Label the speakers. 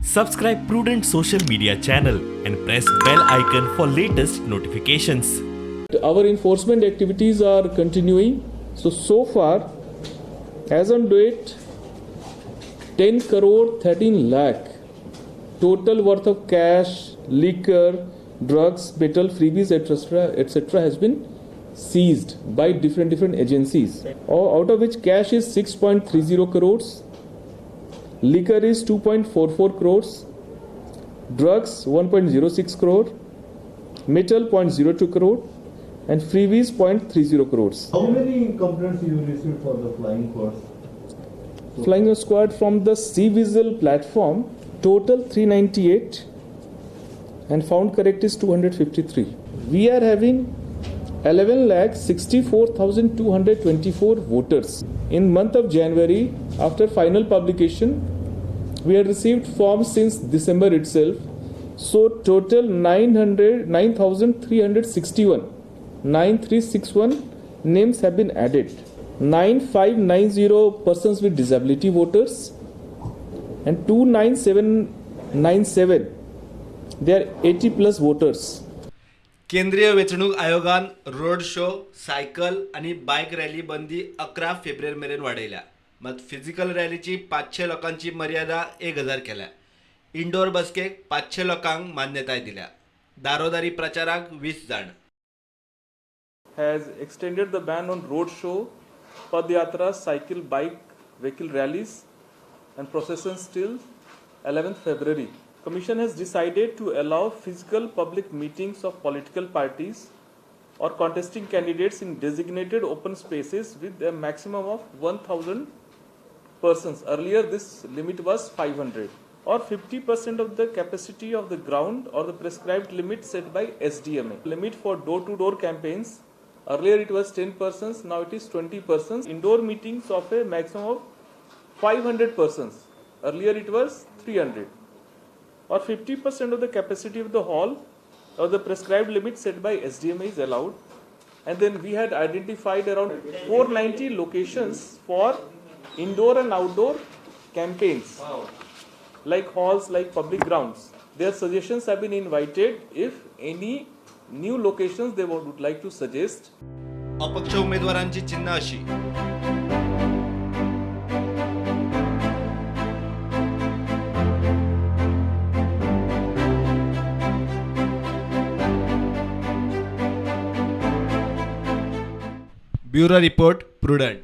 Speaker 1: Subscribe Prudent social media channel and press bell icon for latest notifications.
Speaker 2: Our enforcement activities are continuing. So far, as on date, 10 crore 13 lakh total worth of cash, liquor, drugs, metal, freebies, etc. has been seized by different agencies. Out of which cash is 6.30 crores, liquor is 2.44 crores, drugs 1.06 crore, metal 0.02 crore, and freebies 0.30 crores.
Speaker 3: How many complaints you received for the flying course?
Speaker 2: Flying squad from the C-Visual platform, total 398 and found correct is 253. We are having 11,64,224 voters. In month of January, after final publication, we have received forms since December itself. So total 9,361 names have been added. 9,590 persons with disability voters and 2,9797 they are 80 plus voters.
Speaker 4: केंद्रीय वेंचणूक आयोगान road show, cycle आणि bike rally बंदी 11 फेब्रुवारी मेरेन वाडयल्या. मात physical रॅलीची 500 लोकांची मर्यादा 1000 केल्या. इंडोर बसकेक 500 लोकांक मान्यताय दिल्या. दारोदारी प्रचाराक 20 जाण.
Speaker 2: Has extended the ban on road show, Pad-yatras, cycle, bike, vehicle rallies and processions till 11th February. Commission has decided to allow physical public meetings of political parties or contesting candidates in designated open spaces with a maximum of 1,000 persons. Earlier this limit was 500 or 50% of the capacity of the ground or the prescribed limit set by SDMA. Limit for door-to-door campaigns, earlier it was 10 persons, now it is 20 persons. Indoor meetings of a maximum of 500 persons, earlier it was 300. Or 50% of the capacity of the hall or the prescribed limit set by SDMA is allowed. And then we had identified around 490 locations for indoor and outdoor campaigns, like halls, like public grounds. Their suggestions have been invited if any new locations they would like to suggest.
Speaker 4: अपक्ष उमेदवारांची चिन्ह अशी: bureau report prudent.